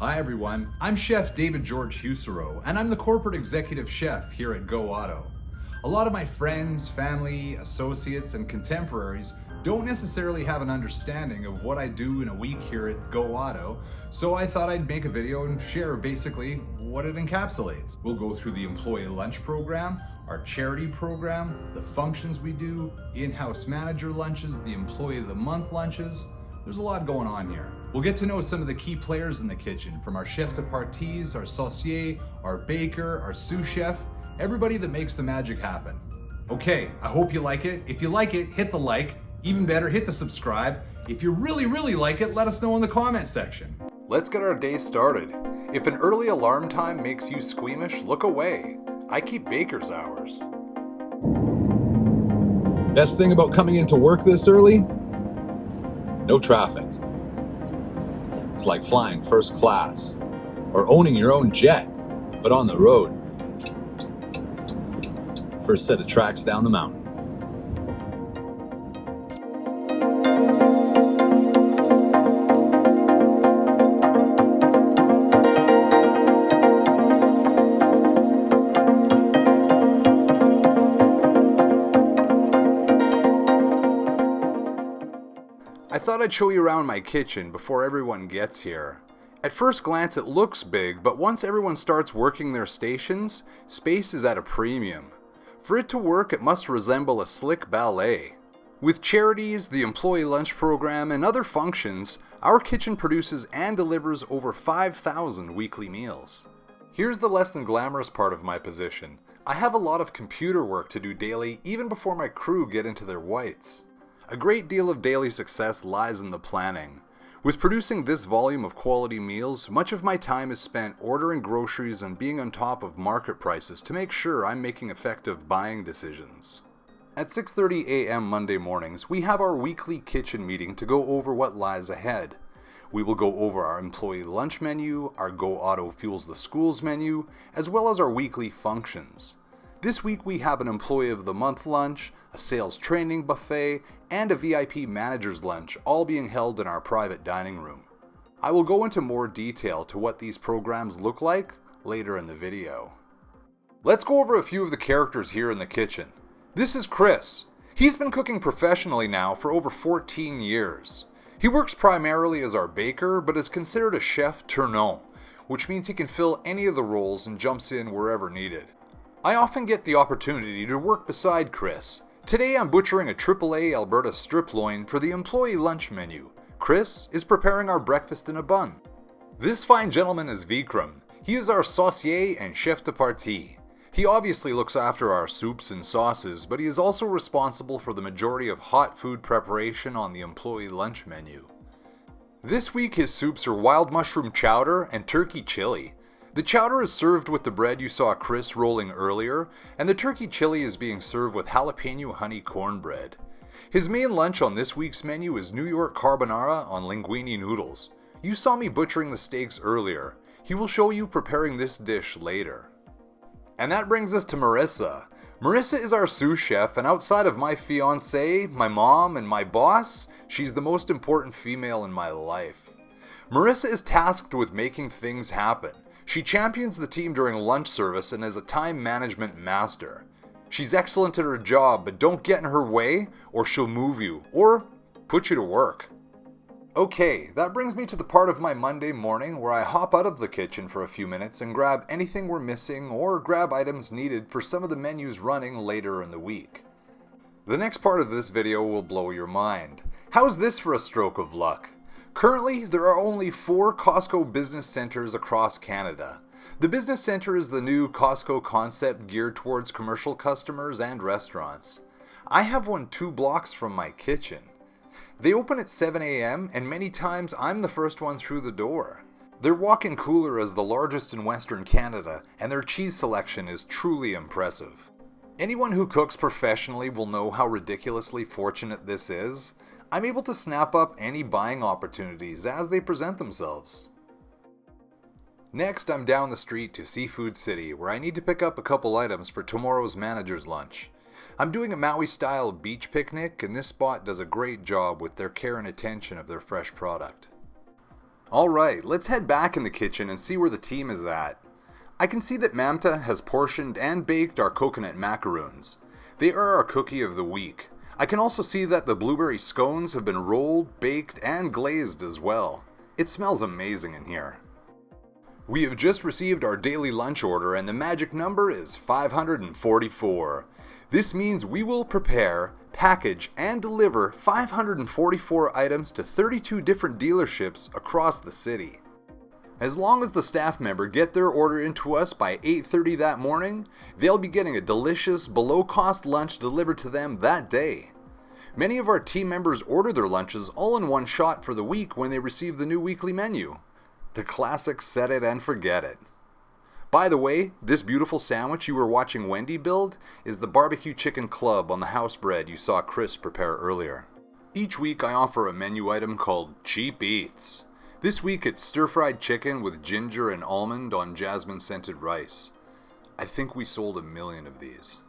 Hi everyone, I'm Chef David George Husereau, and I'm the corporate executive chef here at Go Auto. A lot of my friends, family, associates, and contemporaries don't necessarily have an understanding of what I do in a week here at Go Auto, so I thought I'd make a video and share basically what it encapsulates. We'll go through the employee lunch program, our charity program, the functions we do, in-house manager lunches, the employee of the month lunches. There's a lot going on here. We'll get to know some of the key players in the kitchen, from our chef de parties, our saucier, our baker, our sous chef, everybody that makes the magic happen. Okay, I hope you like it. If you like it, hit the like. Even better, hit the subscribe. If you really like it, let us know in the comment section. Let's get our day started. If an early alarm time makes you squeamish, look away. I keep baker's hours. Best thing about coming into work this early? No traffic. It's like flying first class, or owning your own jet, but on the road. First set of tracks down the mountain. I thought I'd show you around my kitchen before everyone gets here. At first glance it looks big, but once everyone starts working their stations, space is at a premium. For it to work, it must resemble a slick ballet. With charities, the employee lunch program, and other functions, our kitchen produces and delivers over 5,000 weekly meals. Here's the less than glamorous part of my position. I have a lot of computer work to do daily, even before my crew get into their whites. A great deal of daily success lies in the planning. With producing this volume of quality meals, much of my time is spent ordering groceries and being on top of market prices to make sure I'm making effective buying decisions. At 6:30 a.m. Monday mornings, we have our weekly kitchen meeting to go over what lies ahead. We will go over our employee lunch menu, our Go Auto Fuels the Schools menu, as well as our weekly functions. This week we have an Employee of the Month lunch, a sales training buffet, and a VIP manager's lunch, all being held in our private dining room. I will go into more detail to what these programs look like later in the video. Let's go over a few of the characters here in the kitchen. This is Chris. He's been cooking professionally now for over 14 years. He works primarily as our baker, but is considered a chef tournant, which means he can fill any of the roles and jumps in wherever needed. I often get the opportunity to work beside Chris. Today I'm butchering a AAA Alberta strip loin for the employee lunch menu. Chris is preparing our breakfast in a bun. This fine gentleman is Vikram. He is our saucier and chef de partie. He obviously looks after our soups and sauces, but he is also responsible for the majority of hot food preparation on the employee lunch menu. This week his soups are wild mushroom chowder and turkey chili. The chowder is served with the bread you saw Chris rolling earlier, and the turkey chili is being served with jalapeno honey cornbread. His main lunch on this week's menu is New York carbonara on linguine noodles. You saw me butchering the steaks earlier. He will show you preparing this dish later. And that brings us to Marissa. Marissa is our sous chef, and outside of my fiancée, my mom, and my boss, she's the most important female in my life. Marissa is tasked with making things happen. She champions the team during lunch service and is a time management master. She's excellent at her job, but don't get in her way or she'll move you or put you to work. Okay, that brings me to the part of my Monday morning where I hop out of the kitchen for a few minutes and grab anything we're missing or grab items needed for some of the menus running later in the week. The next part of this video will blow your mind. How's this for a stroke of luck? Currently, there are only 4 Costco business centers across Canada. The business center is the new Costco concept geared towards commercial customers and restaurants. I have one 2 blocks from my kitchen. They open at 7 a.m. and many times I'm the first one through the door. Their walk-in cooler is the largest in Western Canada, and their cheese selection is truly impressive. Anyone who cooks professionally will know how ridiculously fortunate this is. I'm able to snap up any buying opportunities as they present themselves. Next, I'm down the street to Seafood City, where I need to pick up a couple items for tomorrow's manager's lunch. I'm doing a Maui-style beach picnic, and this spot does a great job with their care and attention of their fresh product. Alright, let's head back in the kitchen and see where the team is at. I can see that Mamta has portioned and baked our coconut macaroons. They are our cookie of the week. I can also see that the blueberry scones have been rolled, baked, and glazed as well. It smells amazing in here. We have just received our daily lunch order and the magic number is 544. This means we will prepare, package, and deliver 544 items to 32 different dealerships across the city. As long as the staff member get their order into us by 8:30 that morning, they'll be getting a delicious, below-cost lunch delivered to them that day. Many of our team members order their lunches all in one shot for the week when they receive the new weekly menu. The classic set it and forget it. By the way, this beautiful sandwich you were watching Wendy build is the barbecue chicken club on the house bread you saw Chris prepare earlier. Each week I offer a menu item called Cheap Eats. This week it's stir-fried chicken with ginger and almond on jasmine-scented rice. I think we sold 1 million of these.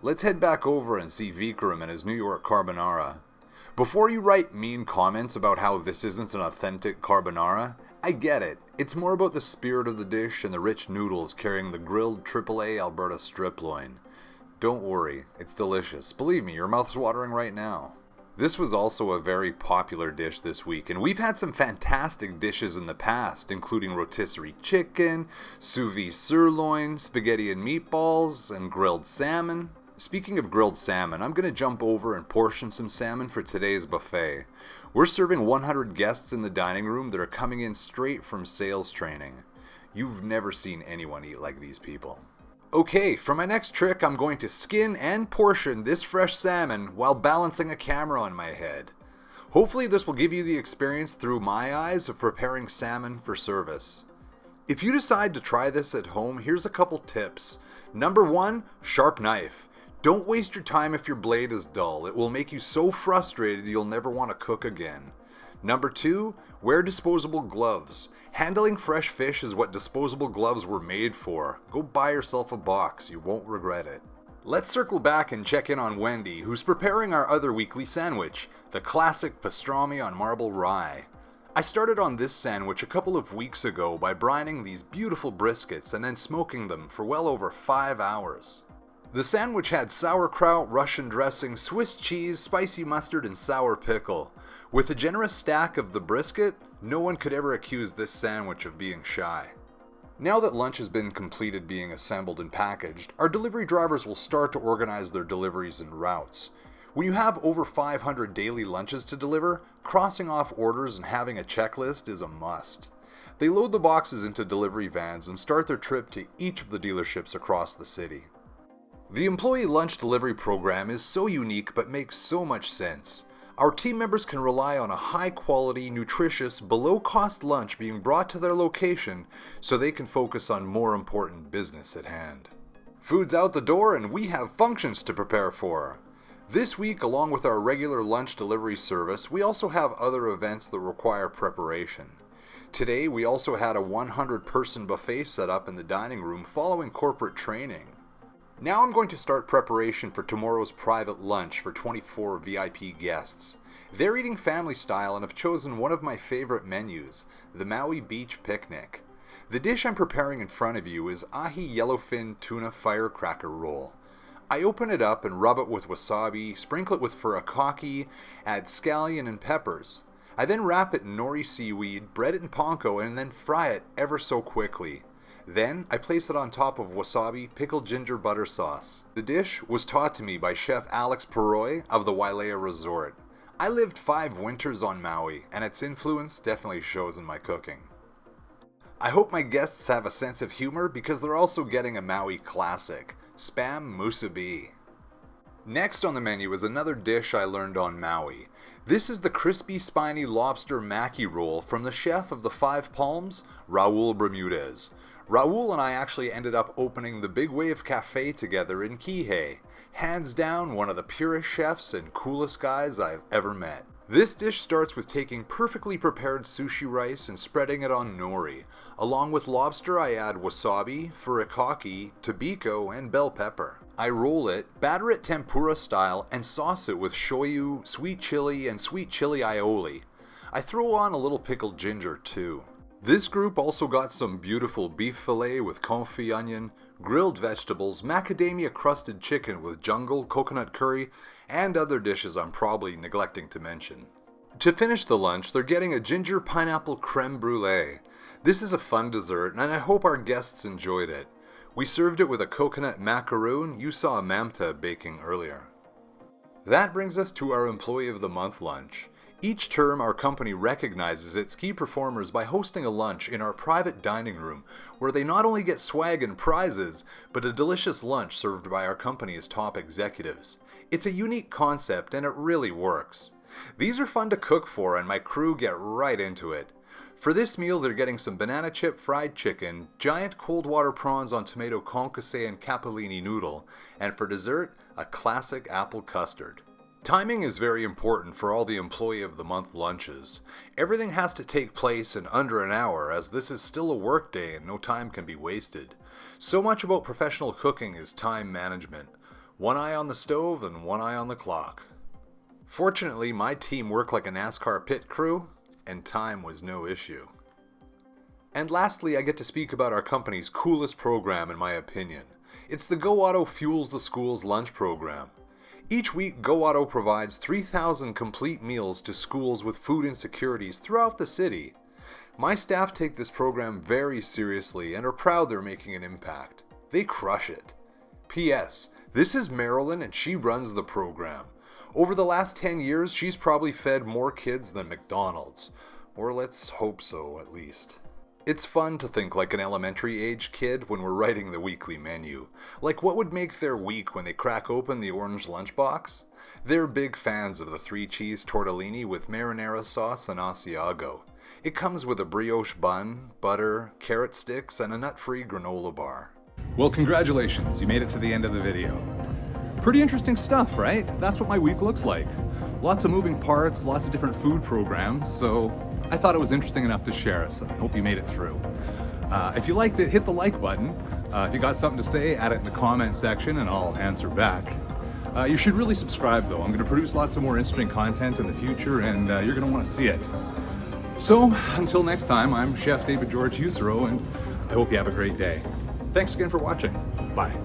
Let's head back over and see Vikram and his New York carbonara. Before you write mean comments about how this isn't an authentic carbonara, I get it. It's more about the spirit of the dish and the rich noodles carrying the grilled AAA Alberta strip loin. Don't worry, it's delicious. Believe me, your mouth's watering right now. This was also a very popular dish this week, and we've had some fantastic dishes in the past, including rotisserie chicken, sous vide sirloin, spaghetti and meatballs, and grilled salmon. Speaking of grilled salmon, I'm going to jump over and portion some salmon for today's buffet. We're serving 100 guests in the dining room that are coming in straight from sales training. You've never seen anyone eat like these people. Okay, for my next trick, I'm going to skin and portion this fresh salmon while balancing a camera on my head. Hopefully this will give you the experience through my eyes of preparing salmon for service. If you decide to try this at home, here's a couple tips. Number 1, sharp knife. Don't waste your time if your blade is dull. It will make you so frustrated you'll never want to cook again. Number 2, wear disposable gloves. Handling fresh fish is what disposable gloves were made for. Go buy yourself a box, you won't regret it. Let's circle back and check in on Wendy, who's preparing our other weekly sandwich, the classic pastrami on marble rye. I started on this sandwich a couple of weeks ago by brining these beautiful briskets and then smoking them for well over 5 hours. The sandwich had sauerkraut, Russian dressing, Swiss cheese, spicy mustard, and sour pickle. With a generous stack of the brisket, no one could ever accuse this sandwich of being shy. Now that lunch has been completed being assembled and packaged, our delivery drivers will start to organize their deliveries and routes. When you have over 500 daily lunches to deliver, crossing off orders and having a checklist is a must. They load the boxes into delivery vans and start their trip to each of the dealerships across the city. The employee lunch delivery program is so unique but makes so much sense. Our team members can rely on a high-quality, nutritious, below-cost lunch being brought to their location so they can focus on more important business at hand. Food's out the door and we have functions to prepare for. This week, along with our regular lunch delivery service, we also have other events that require preparation. Today, we also had a 100-person buffet set up in the dining room following corporate training. Now I'm going to start preparation for tomorrow's private lunch for 24 VIP guests. They're eating family style and have chosen one of my favorite menus, the Maui Beach Picnic. The dish I'm preparing in front of you is ahi yellowfin tuna firecracker roll. I open it up and rub it with wasabi, sprinkle it with furikake, add scallion and peppers. I then wrap it in nori seaweed, bread it in panko, and then fry it ever so quickly. Then, I place it on top of wasabi pickled ginger butter sauce. The dish was taught to me by Chef Alex Peroy of the Wailea Resort. I lived 5 winters on Maui, and its influence definitely shows in my cooking. I hope my guests have a sense of humor because they're also getting a Maui classic, Spam Musubi. Next on the menu is another dish I learned on Maui. This is the crispy, spiny lobster maki roll from the chef of the Five Palms, Raul Bermudez. Raul and I actually ended up opening the Big Wave Cafe together in Kihei. Hands down, one of the purest chefs and coolest guys I've ever met. This dish starts with taking perfectly prepared sushi rice and spreading it on nori. Along with lobster, I add wasabi, furikake, tobiko, and bell pepper. I roll it, batter it tempura style, and sauce it with shoyu, sweet chili, and sweet chili aioli. I throw on a little pickled ginger too. This group also got some beautiful beef fillet with confit onion, grilled vegetables, macadamia crusted chicken with jungle, coconut curry, and other dishes I'm probably neglecting to mention. To finish the lunch, they're getting a ginger pineapple creme brulee. This is a fun dessert, and I hope our guests enjoyed it. We served it with a coconut macaroon. You saw Mamta baking earlier. That brings us to our Employee of the Month lunch. Each term, our company recognizes its key performers by hosting a lunch in our private dining room, where they not only get swag and prizes, but a delicious lunch served by our company's top executives. It's a unique concept, and it really works. These are fun to cook for, and my crew get right into it. For this meal, they're getting some banana chip fried chicken, giant cold water prawns on tomato concasse and capellini noodle, and for dessert, a classic apple custard. Timing is very important for all the Employee of the Month lunches. Everything has to take place in under an hour, as this is still a work day and no time can be wasted. So much about professional cooking is time management. One eye on the stove and one eye on the clock. Fortunately, my team worked like a NASCAR pit crew, and time was no issue. And lastly, I get to speak about our company's coolest program in my opinion. It's the Go Auto Fuels the Schools lunch program. Each week, Go Auto provides 3,000 complete meals to schools with food insecurities throughout the city. My staff take this program very seriously and are proud they're making an impact. They crush it. P.S. This is Marilyn and she runs the program. Over the last 10 years, she's probably fed more kids than McDonald's. Or let's hope so, at least. It's fun to think like an elementary-age kid when we're writing the weekly menu. Like what would make their week when they crack open the orange lunchbox? They're big fans of the 3-cheese tortellini with marinara sauce and Asiago. It comes with a brioche bun, butter, carrot sticks, and a nut-free granola bar. Well, congratulations, you made it to the end of the video. Pretty interesting stuff, right? That's what my week looks like. Lots of moving parts, lots of different food programs, so I thought it was interesting enough to share, so I hope you made it through. If you liked it, hit the like button. If you got something to say, add it in the comment section and I'll answer back. You should really subscribe though. I'm going to produce lots of more interesting content in the future and you're going to want to see it. So, until next time, I'm Chef David George Husereau and I hope you have a great day. Thanks again for watching. Bye.